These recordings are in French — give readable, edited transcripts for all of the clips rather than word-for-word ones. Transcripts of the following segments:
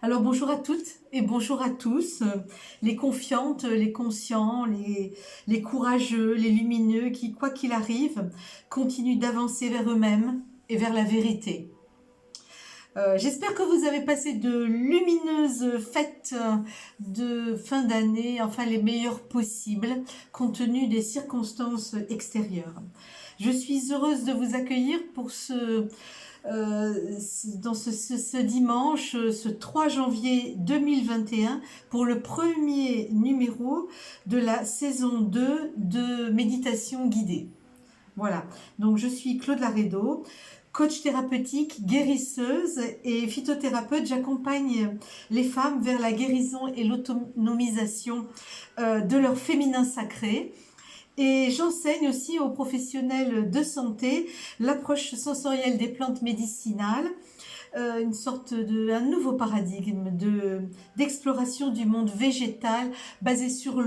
Alors bonjour à toutes et bonjour à tous, les confiantes, les conscients, les courageux, les lumineux qui, quoi qu'il arrive, continuent d'avancer vers eux-mêmes et vers la vérité. J'espère que vous avez passé de lumineuses fêtes de fin d'année, enfin les meilleures possibles, compte tenu des circonstances extérieures. Je suis heureuse de vous accueillir pour dans ce dimanche, ce 3 janvier 2021, pour le premier numéro de la saison 2 de méditation guidée. Voilà, donc je suis Claude Laredo, coach thérapeutique, guérisseuse et phytothérapeute. J'accompagne les femmes vers la guérison et l'autonomisation de leur féminin sacré. Et j'enseigne aussi aux professionnels de santé l'approche sensorielle des plantes médicinales, une sorte un nouveau paradigme d'exploration du monde végétal basé sur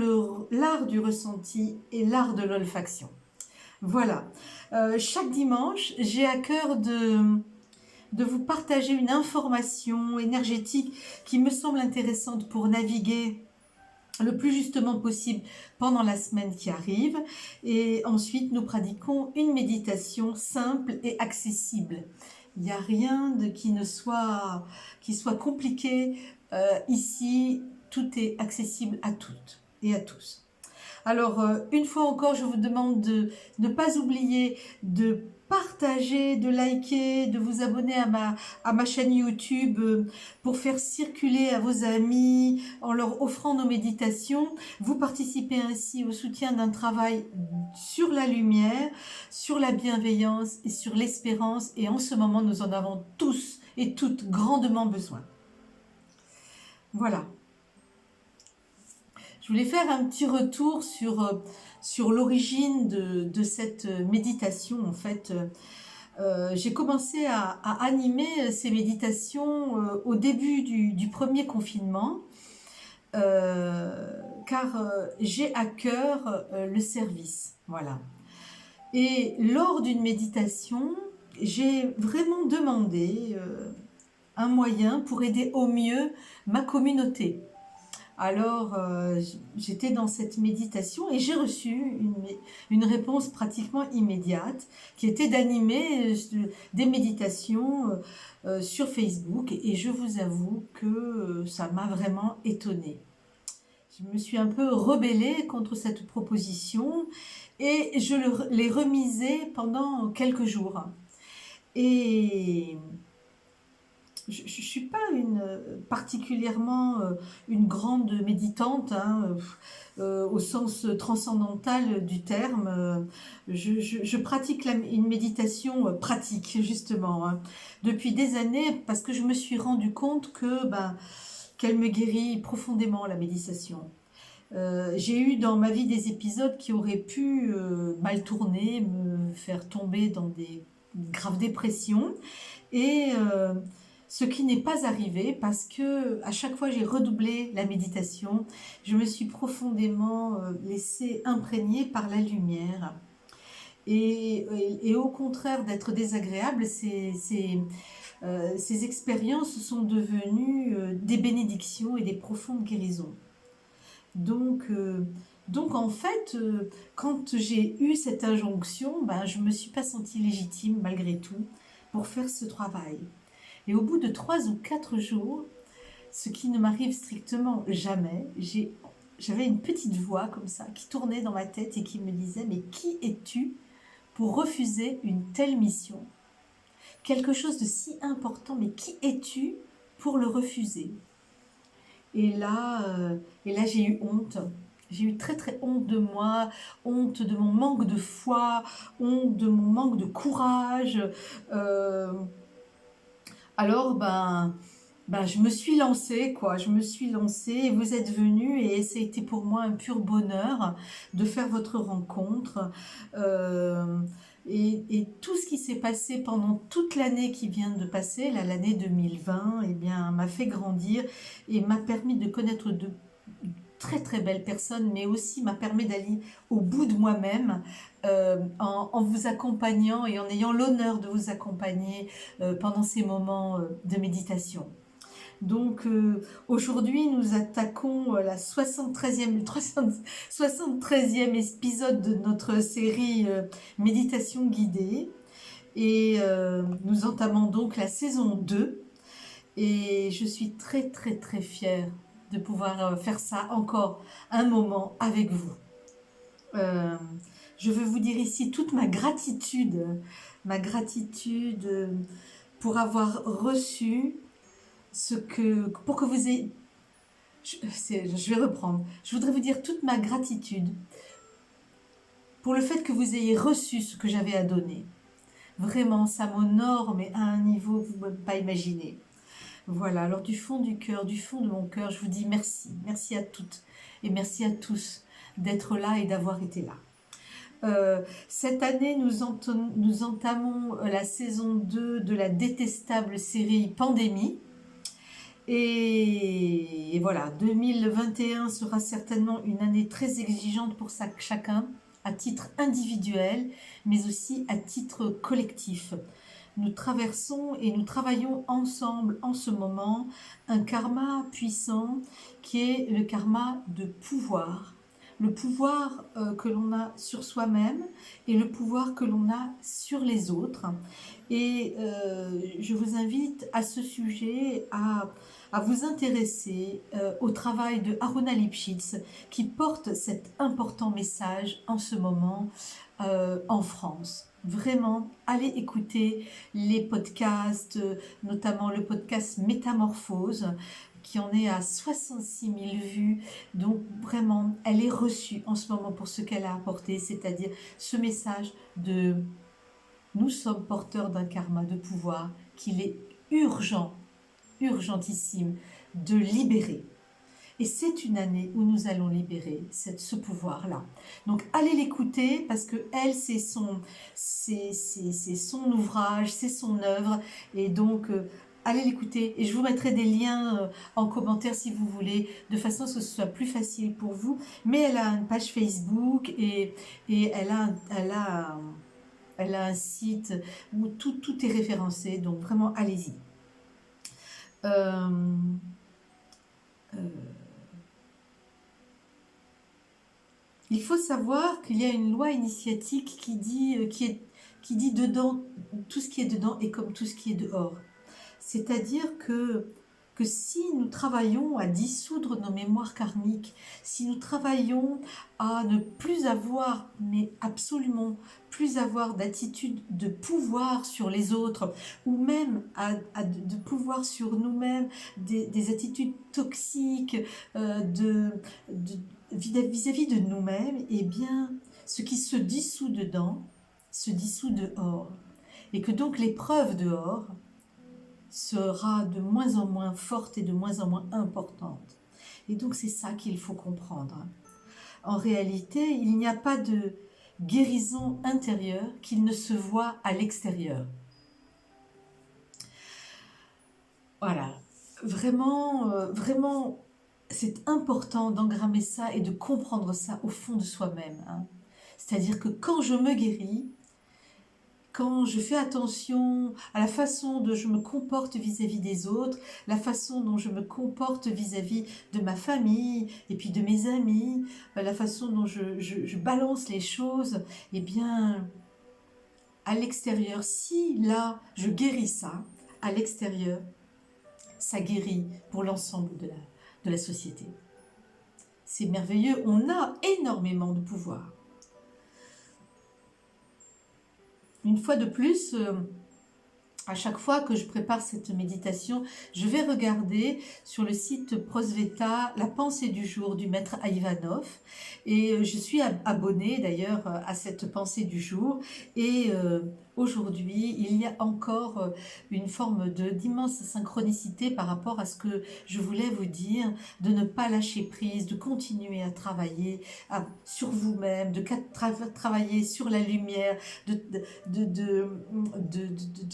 l'art du ressenti et l'art de l'olfaction. Voilà. Chaque dimanche, j'ai à cœur de vous partager une information énergétique qui me semble intéressante pour naviguer le plus justement possible pendant la semaine qui arrive. Et ensuite, nous pratiquons une méditation simple et accessible. Il n'y a rien qui soit compliqué ici. Tout est accessible à toutes et à tous. Alors, une fois encore, je vous demande de ne pas oublier de partager, de liker, de vous abonner à ma chaîne YouTube pour faire circuler à vos amis en leur offrant nos méditations. Vous participez ainsi au soutien d'un travail sur la lumière, sur la bienveillance et sur l'espérance. Et en ce moment, nous en avons tous et toutes grandement besoin. Voilà. Je voulais faire un petit retour sur l'origine de cette méditation. En fait, j'ai commencé à animer ces méditations au début du premier confinement, car j'ai à cœur le service. Voilà. Et lors d'une méditation, j'ai vraiment demandé un moyen pour aider au mieux ma communauté. Alors, j'étais dans cette méditation et j'ai reçu une réponse pratiquement immédiate qui était d'animer des méditations sur Facebook, et je vous avoue que ça m'a vraiment étonnée. Je me suis un peu rebellée contre cette proposition et je l'ai remisée pendant quelques jours. Et je ne suis pas particulièrement une grande méditante, hein, au sens transcendantal du terme. Je pratique une méditation pratique, justement, hein, depuis des années, parce que je me suis rendu compte qu'elle me guérit profondément, la méditation. J'ai eu dans ma vie des épisodes qui auraient pu mal tourner, me faire tomber dans des graves dépressions, et ce qui n'est pas arrivé, parce que à chaque fois j'ai redoublé la méditation, je me suis profondément laissée imprégner par la lumière. Et au contraire d'être désagréable, ces expériences sont devenues des bénédictions et des profondes guérisons. Donc en fait, quand j'ai eu cette injonction, je ne me suis pas sentie légitime malgré tout pour faire ce travail. Et au bout de 3 ou 4 jours, ce qui ne m'arrive strictement jamais, j'avais une petite voix comme ça qui tournait dans ma tête et qui me disait « Mais qui es-tu pour refuser une telle mission ? Quelque chose de si important, mais qui es-tu pour le refuser ?» Et là, j'ai eu honte. J'ai eu très très honte de moi, honte de mon manque de foi, honte de mon manque de courage. Alors, je me suis lancée, quoi. Je me suis lancée et vous êtes venus, et ça a été pour moi un pur bonheur de faire votre rencontre. Et tout ce qui s'est passé pendant toute l'année qui vient de passer, l'année 2020, m'a fait grandir et m'a permis de connaître très très belle personne, mais aussi m'a permis d'aller au bout de moi-même en vous accompagnant et en ayant l'honneur de vous accompagner pendant ces moments de méditation. Donc aujourd'hui, nous attaquons la 73e épisode de notre série Méditation guidée. Et nous entamons donc la saison 2. Et je suis très très très fière de pouvoir faire ça encore un moment avec vous. Euh, je veux vous dire ici toute ma gratitude pour avoir reçu pour que vous ayez, je vais reprendre, je voudrais vous dire toute ma gratitude pour le fait que vous ayez reçu ce que j'avais à donner. Vraiment, ça m'honore, mais à un niveau que vous ne pouvez pas imaginer. Voilà, alors du fond du cœur, du fond de mon cœur, je vous dis merci. Merci à toutes et merci à tous d'être là et d'avoir été là. Cette année, nous entamons la saison 2 de la détestable série Pandémie. Et voilà, 2021 sera certainement une année très exigeante pour chacun, à titre individuel, mais aussi à titre collectif. Nous traversons et nous travaillons ensemble en ce moment un karma puissant qui est le karma de pouvoir. Le pouvoir que l'on a sur soi-même et le pouvoir que l'on a sur les autres. Et je vous invite à ce sujet à vous intéresser au travail de Aruna Lipschitz qui porte cet important message en ce moment en France. Vraiment, allez écouter les podcasts, notamment le podcast Métamorphose, qui en est à 66 000 vues. Donc vraiment, elle est reçue en ce moment pour ce qu'elle a apporté, c'est-à-dire ce message de nous sommes porteurs d'un karma de pouvoir qu'il est urgentissime de libérer. Et c'est une année où nous allons libérer ce pouvoir-là. Donc allez l'écouter parce que elle, c'est son ouvrage, c'est son œuvre. Et donc allez l'écouter. Et je vous mettrai des liens en commentaire si vous voulez, de façon à ce que ce soit plus facile pour vous. Mais elle a une page Facebook et elle a un site où tout est référencé. Donc vraiment, allez-y. Il faut savoir qu'il y a une loi initiatique qui dit dedans, tout ce qui est dedans est comme tout ce qui est dehors. C'est-à-dire que si nous travaillons à dissoudre nos mémoires karmiques, si nous travaillons à ne plus avoir, mais absolument plus avoir d'attitude de pouvoir sur les autres, ou même de pouvoir sur nous-mêmes, des attitudes toxiques, vis-à-vis de nous-mêmes, eh bien, ce qui se dissout dedans, se dissout dehors. Et que donc l'épreuve dehors sera de moins en moins forte et de moins en moins importante. Et donc c'est ça qu'il faut comprendre. En réalité, il n'y a pas de guérison intérieure qu'il ne se voit à l'extérieur. Voilà, vraiment, c'est important d'engrammer ça et de comprendre ça au fond de soi-même. C'est-à-dire que quand je me guéris, quand je fais attention à la façon dont je me comporte vis-à-vis des autres, la façon dont je me comporte vis-à-vis de ma famille et puis de mes amis, la façon dont je balance les choses, eh bien, à l'extérieur, si là, je guéris ça, à l'extérieur, ça guérit pour l'ensemble de la société. C'est merveilleux, on a énormément de pouvoir. Une fois de plus, à chaque fois que je prépare cette méditation, je vais regarder sur le site Prosveta la pensée du jour du maître Ivanov. Et je suis abonnée d'ailleurs à cette pensée du jour. Et aujourd'hui, il y a encore une forme d'immense synchronicité par rapport à ce que je voulais vous dire, de ne pas lâcher prise, de continuer à travailler sur vous-même, de travailler sur la lumière, de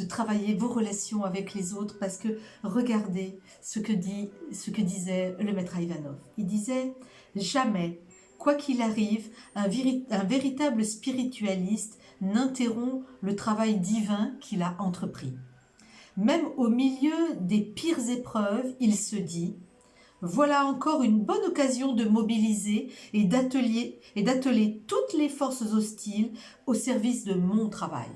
travailler vos relations avec les autres, parce que regardez ce que disait le maître Ivanov. Il disait « Jamais, quoi qu'il arrive, un véritable spiritualiste n'interrompt le travail divin qu'il a entrepris. Même au milieu des pires épreuves, il se dit « Voilà encore une bonne occasion de mobiliser et d'atteler toutes les forces hostiles au service de mon travail. »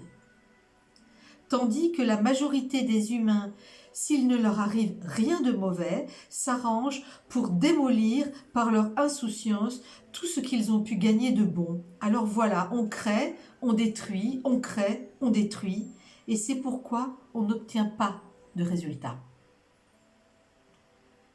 Tandis que la majorité des humains, s'il ne leur arrive rien de mauvais, s'arrangent pour démolir par leur insouciance tout ce qu'ils ont pu gagner de bon. Alors voilà, on crée, on détruit, on crée, on détruit, et c'est pourquoi on n'obtient pas de résultats.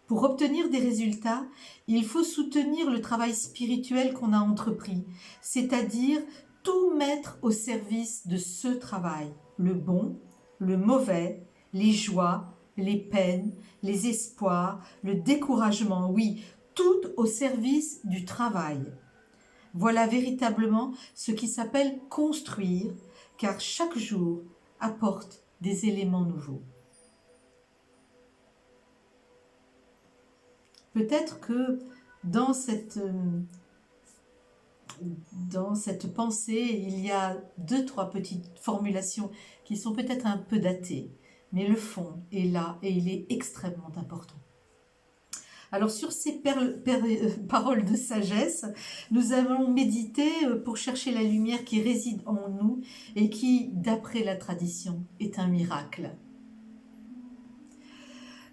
Pour obtenir des résultats, il faut soutenir le travail spirituel qu'on a entrepris, c'est-à-dire tout mettre au service de ce travail, le bon, le mauvais, les joies, les peines, les espoirs, le découragement, oui, tout au service du travail. Voilà véritablement ce qui s'appelle construire, car chaque jour apporte des éléments nouveaux. Peut-être que dans cette pensée, il y a 2-3 petites formulations qui sont peut-être un peu datées, mais le fond est là et il est extrêmement important. Alors sur ces paroles de sagesse, nous allons méditer pour chercher la lumière qui réside en nous et qui, d'après la tradition, est un miracle.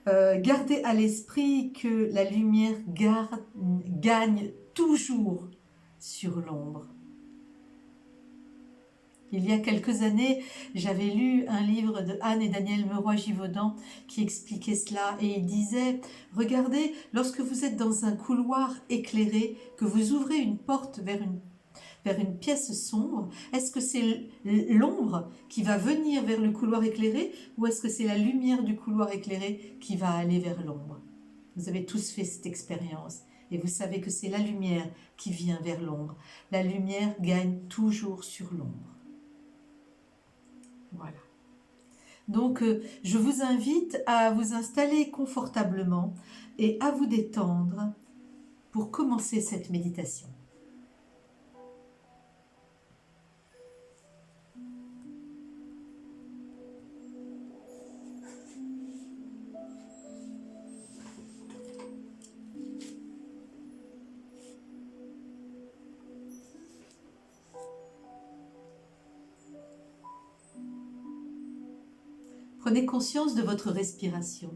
Gardez à l'esprit que la lumière gagne toujours sur l'ombre. Il y a quelques années, j'avais lu un livre de Anne et Daniel Meroy-Givaudan qui expliquait cela et il disait « Regardez, lorsque vous êtes dans un couloir éclairé, que vous ouvrez une porte vers une pièce sombre, est-ce que c'est l'ombre qui va venir vers le couloir éclairé ou est-ce que c'est la lumière du couloir éclairé qui va aller vers l'ombre ?» Vous avez tous fait cette expérience et vous savez que c'est la lumière qui vient vers l'ombre. La lumière gagne toujours sur l'ombre. Voilà. Donc, je vous invite à vous installer confortablement et à vous détendre pour commencer cette méditation. Prenez conscience de votre respiration,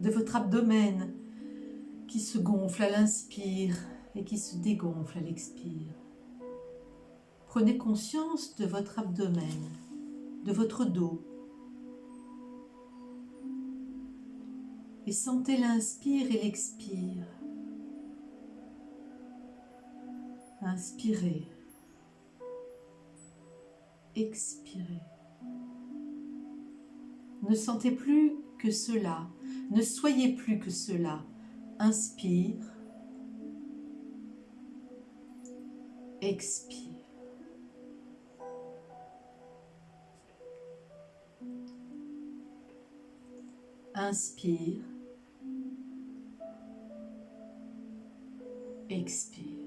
de votre abdomen qui se gonfle à l'inspire et qui se dégonfle à l'expire. Prenez conscience de votre abdomen, de votre dos et sentez l'inspire et l'expire. Inspirez, expirez. Ne sentez plus que cela, ne soyez plus que cela. Inspire, expire. Inspire, expire.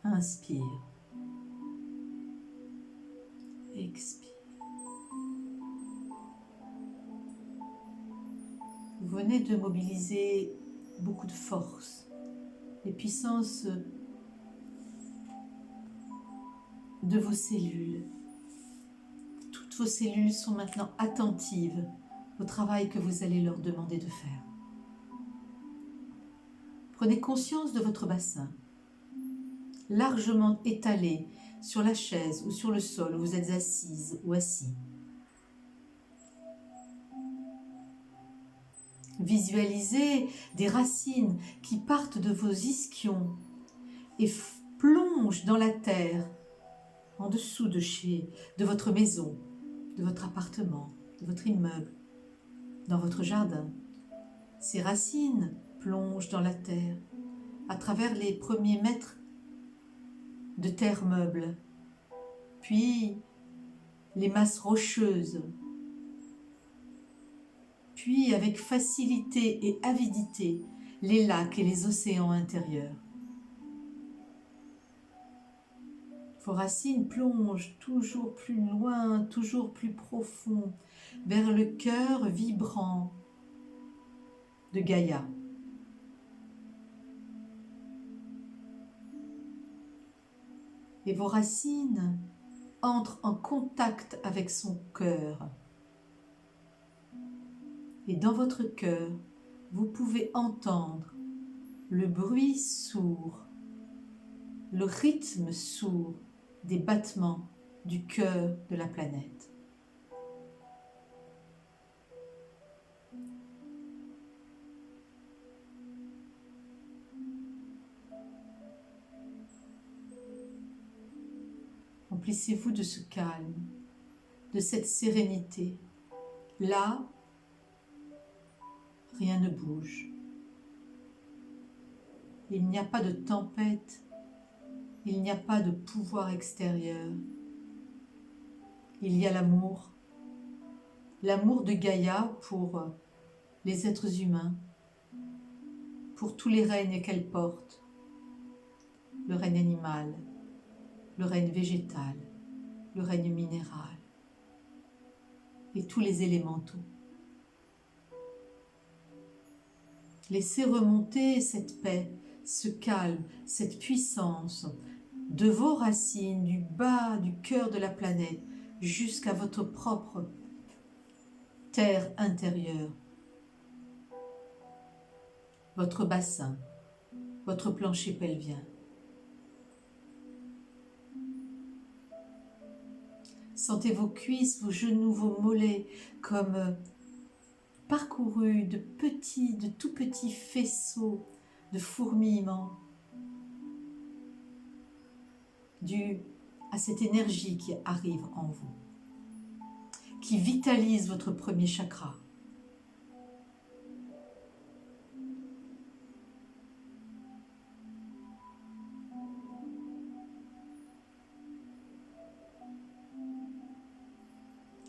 Inspire, expire. Vous venez de mobiliser beaucoup de force, les puissances de vos cellules. Toutes vos cellules sont maintenant attentives au travail que vous allez leur demander de faire. Prenez conscience de votre bassin, largement étalé sur la chaise ou sur le sol où vous êtes assise ou assis. Visualisez des racines qui partent de vos ischions et plongent dans la terre, en dessous de votre maison, de votre appartement, de votre immeuble, dans votre jardin. Ces racines plongent dans la terre à travers les premiers mètres de terre meuble, puis les masses rocheuses, puis avec facilité et avidité les lacs et les océans intérieurs. Vos racines plongent toujours plus loin, toujours plus profond, vers le cœur vibrant de Gaïa. Et vos racines entrent en contact avec son cœur. Et dans votre cœur, vous pouvez entendre le bruit sourd, le rythme sourd des battements du cœur de la planète. Remplissez-vous de ce calme, de cette sérénité. Là, rien ne bouge. Il n'y a pas de tempête, il n'y a pas de pouvoir extérieur. Il y a l'amour de Gaïa pour les êtres humains, pour tous les règnes qu'elle porte, le règne animal, le règne végétal, le règne minéral et tous les élémentaux. Laissez remonter cette paix, ce calme, cette puissance de vos racines, du bas du cœur de la planète jusqu'à votre propre terre intérieure, votre bassin, votre plancher pelvien. Sentez vos cuisses, vos genoux, vos mollets comme parcourus de tout petits faisceaux de fourmillement dû à cette énergie qui arrive en vous, qui vitalise votre premier chakra.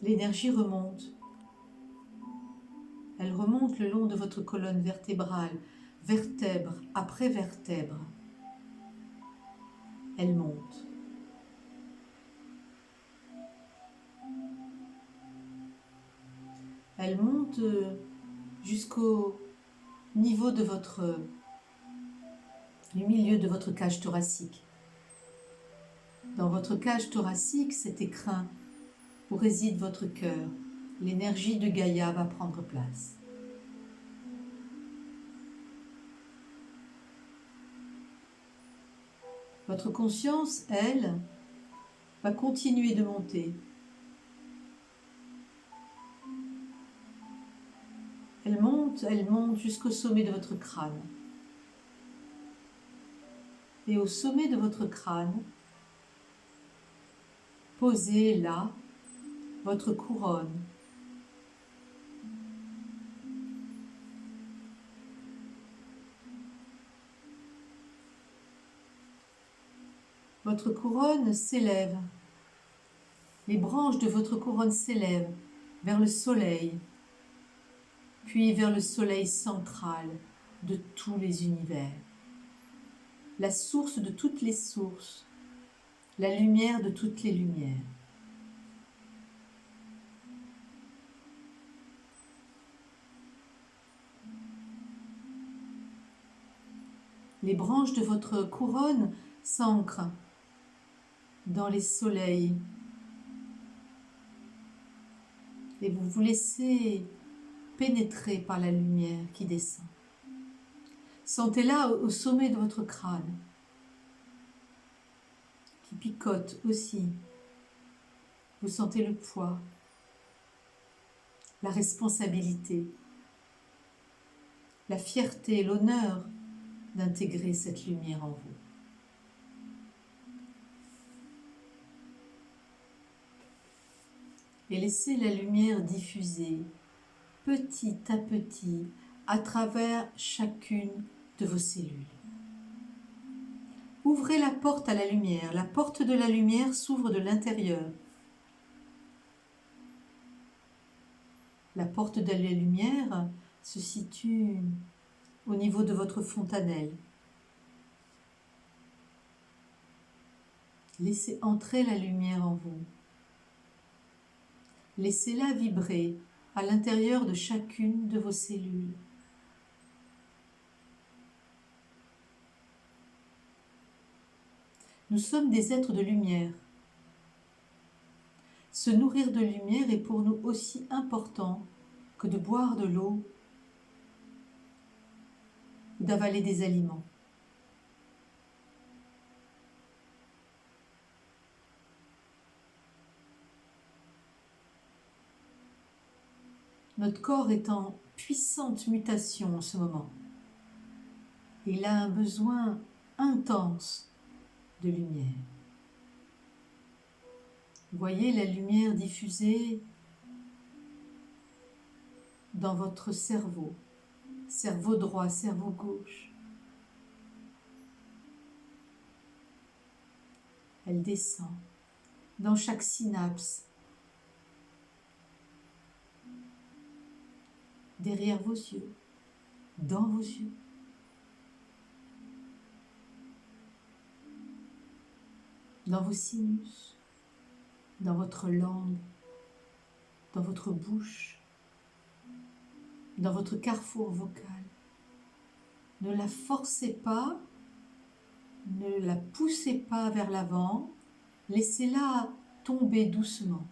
L'énergie remonte. Elle remonte le long de votre colonne vertébrale, vertèbre après vertèbre. Elle monte. Elle monte jusqu'au niveau de du milieu de votre cage thoracique. Dans votre cage thoracique, cet écrin où réside votre cœur, l'énergie de Gaïa va prendre place. Votre conscience, elle, va continuer de monter. Elle monte jusqu'au sommet de votre crâne. Et au sommet de votre crâne, posez là votre couronne. Votre couronne s'élève. Les branches de votre couronne s'élèvent vers le soleil, puis vers le soleil central de tous les univers, la source de toutes les sources, la lumière de toutes les lumières. Les branches de votre couronne s'ancrent dans les soleils et vous vous laissez pénétrer par la lumière qui descend. Sentez-la au sommet de votre crâne qui picote aussi. Vous sentez le poids, la responsabilité, la fierté, l'honneur d'intégrer cette lumière en vous. Et laissez la lumière diffuser petit à petit à travers chacune de vos cellules. Ouvrez la porte à la lumière. La porte de la lumière s'ouvre de l'intérieur. La porte de la lumière se situe au niveau de votre fontanelle. Laissez entrer la lumière en vous. Laissez-la vibrer à l'intérieur de chacune de vos cellules. Nous sommes des êtres de lumière. Se nourrir de lumière est pour nous aussi important que de boire de l'eau ou d'avaler des aliments. Notre corps est en puissante mutation en ce moment. Il a un besoin intense de lumière. Voyez la lumière diffusée dans votre cerveau, cerveau droit, cerveau gauche. Elle descend dans chaque synapse, derrière vos yeux, dans vos yeux. Dans vos sinus, dans votre langue, dans votre bouche, dans votre carrefour vocal. Ne la forcez pas, ne la poussez pas vers l'avant, laissez-la tomber doucement,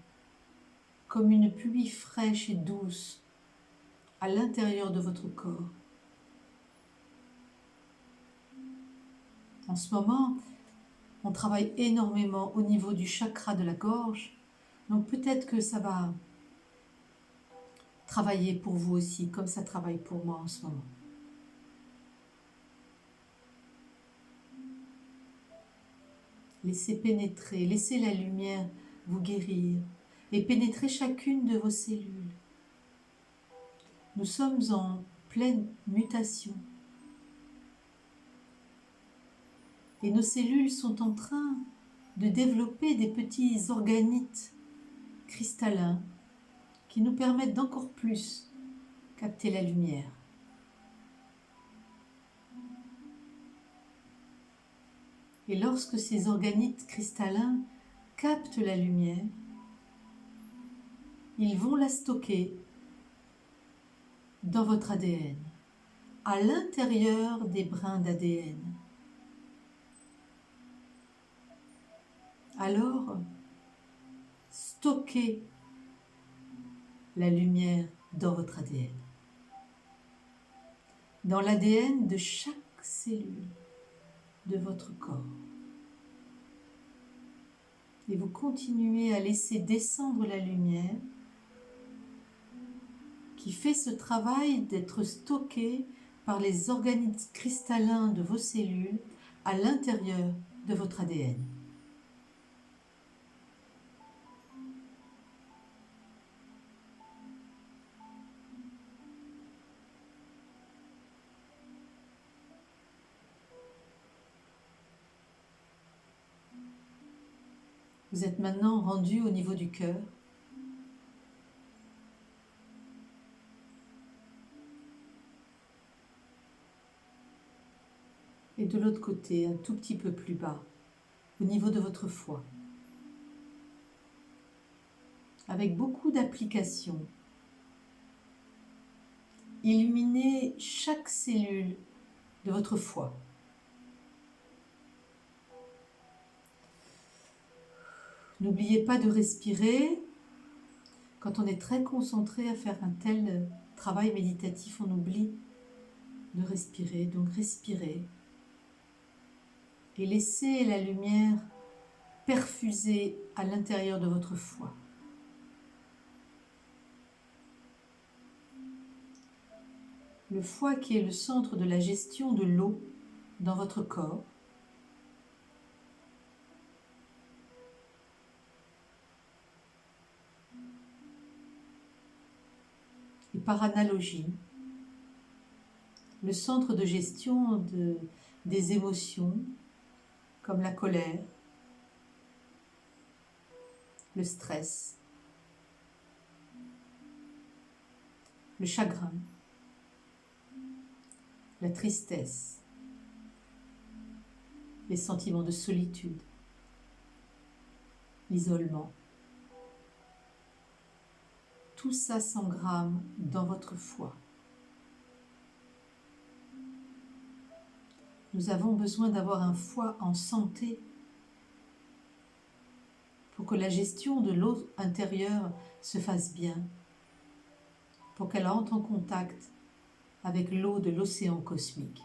comme une pluie fraîche et douce à l'intérieur de votre corps. En ce moment, on travaille énormément au niveau du chakra de la gorge, donc peut-être que ça va travailler pour vous aussi, comme ça travaille pour moi en ce moment. Laissez pénétrer, laissez la lumière vous guérir et pénétrer chacune de vos cellules. Nous sommes en pleine mutation. Et nos cellules sont en train de développer des petits organites cristallins qui nous permettent d'encore plus capter la lumière. Et lorsque ces organites cristallins captent la lumière, ils vont la stocker dans votre ADN, à l'intérieur des brins d'ADN. Alors, stockez la lumière dans votre ADN, dans l'ADN de chaque cellule de votre corps. Et vous continuez à laisser descendre la lumière qui fait ce travail d'être stocké par les organites cristallins de vos cellules à l'intérieur de votre ADN. Vous êtes maintenant rendu au niveau du cœur. Et de l'autre côté, un tout petit peu plus bas, au niveau de votre foie. Avec beaucoup d'applications. Illuminez chaque cellule de votre foie. N'oubliez pas de respirer. Quand on est très concentré à faire un tel travail méditatif, on oublie de respirer. Donc respirez et laissez la lumière perfuser à l'intérieur de votre foie. le foie qui est le centre de la gestion de l'eau dans votre corps. Et par analogie, le centre de gestion des émotions comme la colère, le stress, le chagrin, la tristesse, les sentiments de solitude, l'isolement. Tout ça s'engramme dans votre foie. Nous avons besoin d'avoir un foie en santé pour que la gestion de l'eau intérieure se fasse bien, pour qu'elle entre en contact avec l'eau de l'océan cosmique.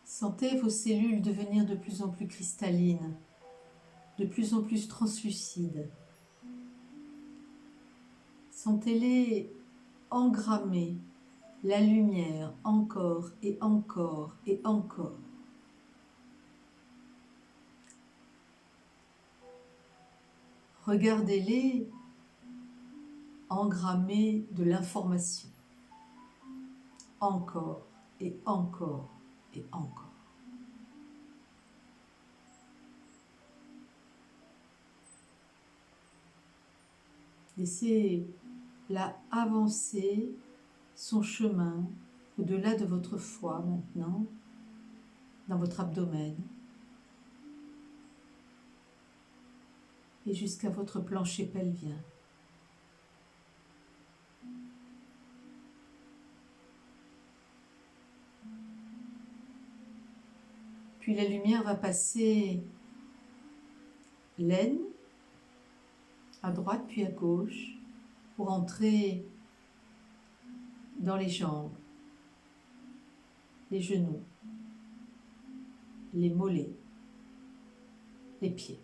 Sentez vos cellules devenir de plus en plus cristallines, de plus en plus translucides. Sentez-les engrammer la lumière encore et encore et encore. Regardez-les engrammer de l'information. Encore et encore et encore. Laissez-la avancer son chemin au-delà de votre foie maintenant, dans votre abdomen, et jusqu'à votre plancher pelvien. Puis la lumière va passer l'aine, à droite puis à gauche, pour entrer dans les jambes, les genoux, les mollets, les pieds.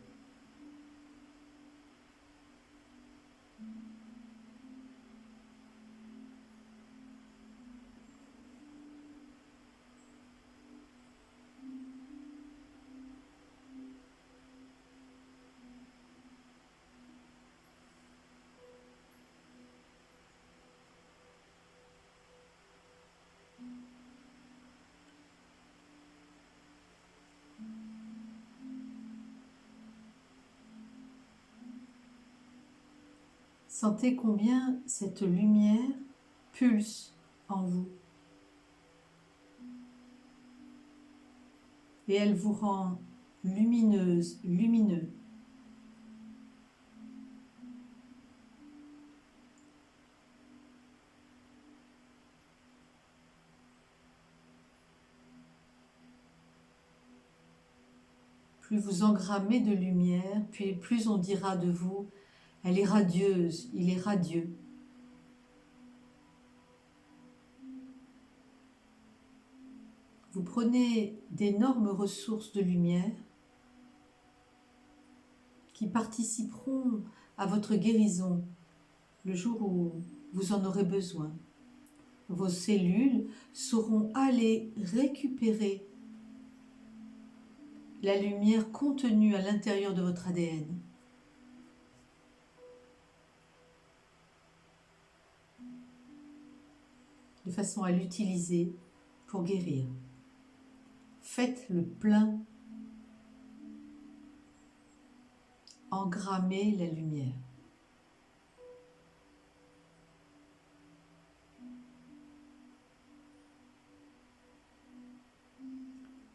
Sentez combien cette lumière pulse en vous. Et elle vous rend lumineuse, lumineux. Plus vous engrammez de lumière, puis plus on dira de vous, elle est radieuse, il est radieux. Vous prenez d'énormes ressources de lumière qui participeront à votre guérison le jour où vous en aurez besoin. Vos cellules sauront aller récupérer la lumière contenue à l'intérieur de votre ADN. De façon à l'utiliser pour guérir. Faites le plein. Engrammez la lumière.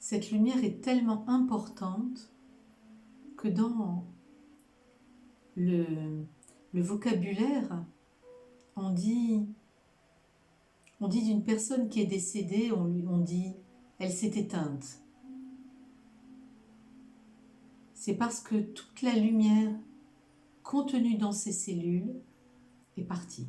Cette lumière est tellement importante que dans le, le vocabulaire, on dit, on dit d'une personne qui est décédée, on dit « elle s'est éteinte ». C'est parce que toute la lumière contenue dans ces cellules est partie.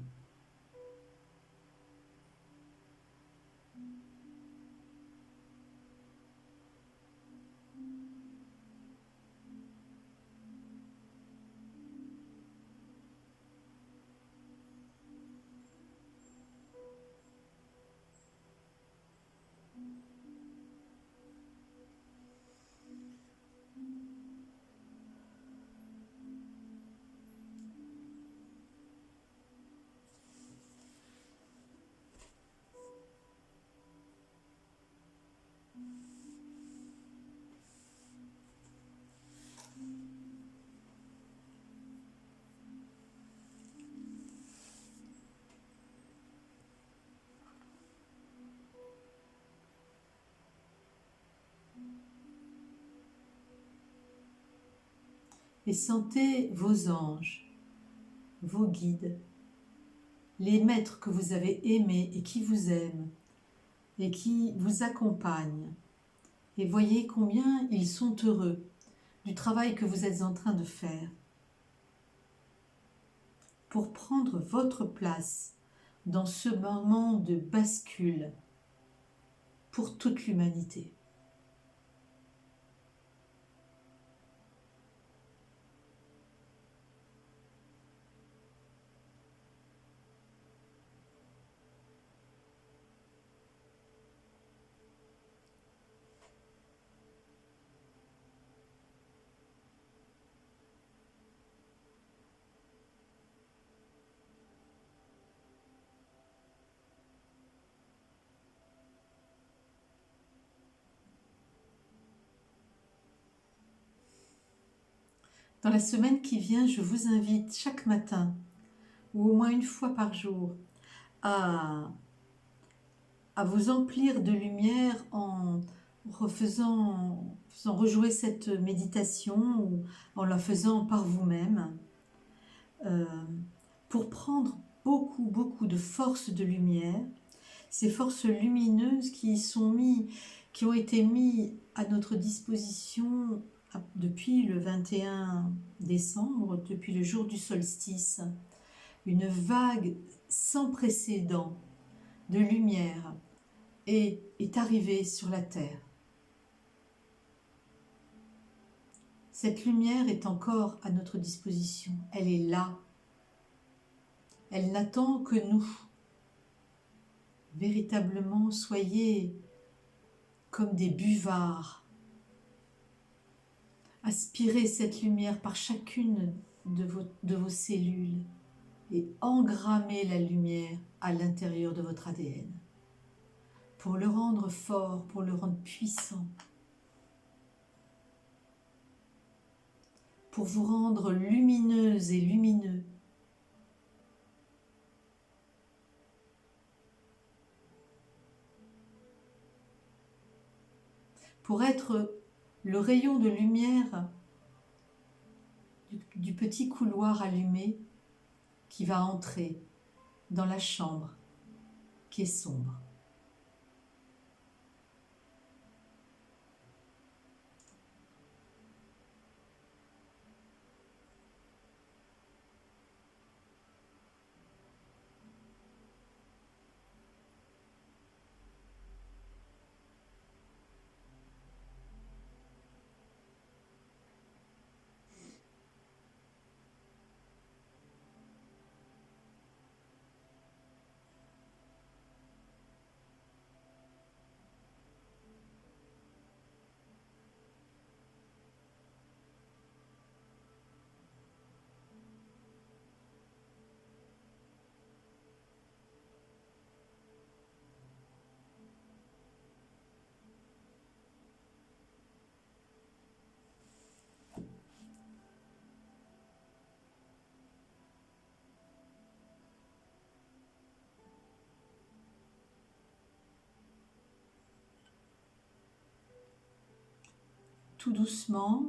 Et sentez vos anges, vos guides, les maîtres que vous avez aimés et qui vous aiment et qui vous accompagnent. Et voyez combien ils sont heureux du travail que vous êtes en train de faire pour prendre votre place dans ce moment de bascule pour toute l'humanité. Dans la semaine qui vient, je vous invite chaque matin, ou au moins une fois par jour, à, vous emplir de lumière en faisant rejouer cette méditation ou en la faisant par vous-même, euh, pour prendre beaucoup de force de lumière, ces forces lumineuses qui ont été mises à notre disposition depuis le 21 décembre, depuis le jour du solstice, une vague sans précédent de lumière est arrivée sur la Terre. Cette lumière est encore à notre disposition, elle est là. Elle n'attend que nous. Véritablement, soyez comme des buvards. Aspirez cette lumière par chacune de vos cellules et engrammez la lumière à l'intérieur de votre ADN pour le rendre fort, pour le rendre puissant, pour vous rendre lumineuse et lumineux. Pour être le rayon de lumière du petit couloir allumé qui va entrer dans la chambre qui est sombre. Tout doucement,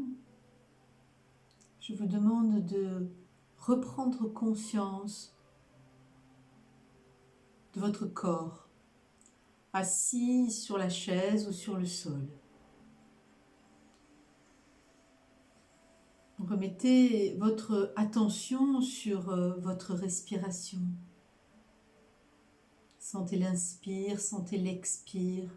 je vous demande de reprendre conscience de votre corps, assis sur la chaise ou sur le sol. Remettez votre attention sur votre respiration. Sentez l'inspire, sentez l'expire.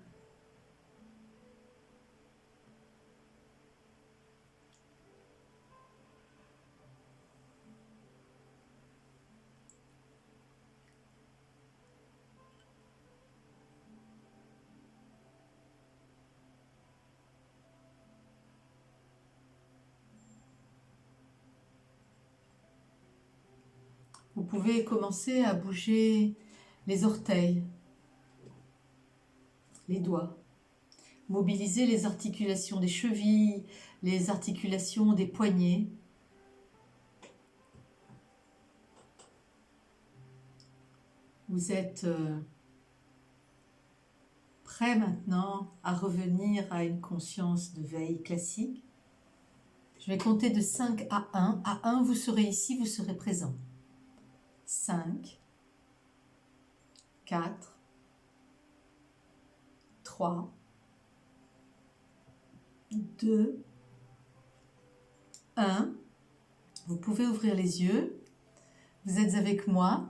Vous pouvez commencer à bouger les orteils, les doigts. Mobiliser les articulations des chevilles, les articulations des poignets. Vous êtes prêt maintenant à revenir à une conscience de veille classique. Je vais compter de 5 à 1. À 1, vous serez ici, vous serez présent. 5, 4, 3, 2, 1. Vous pouvez ouvrir les yeux. Vous êtes avec moi.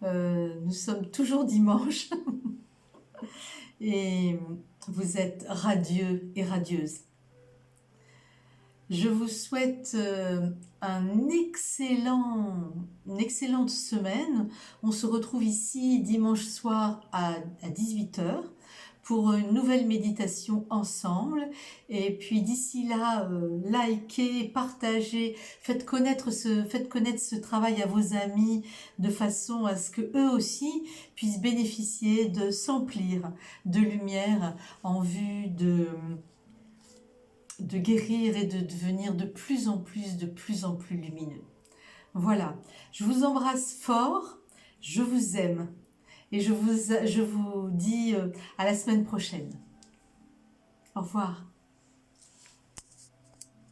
Nous sommes toujours dimanche. Et vous êtes radieux et radieuse. Je vous souhaite une excellente semaine. On se retrouve ici dimanche soir à 18h pour une nouvelle méditation ensemble. Et puis d'ici là, likez, partagez, faites connaître ce travail à vos amis de façon à ce que eux aussi puissent bénéficier de s'emplir de lumière en vue de guérir et de devenir de plus en plus lumineux. Voilà, je vous embrasse fort, je vous aime et je vous dis à la semaine prochaine. Au revoir.